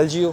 LGU،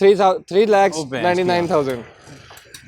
3,99,000۔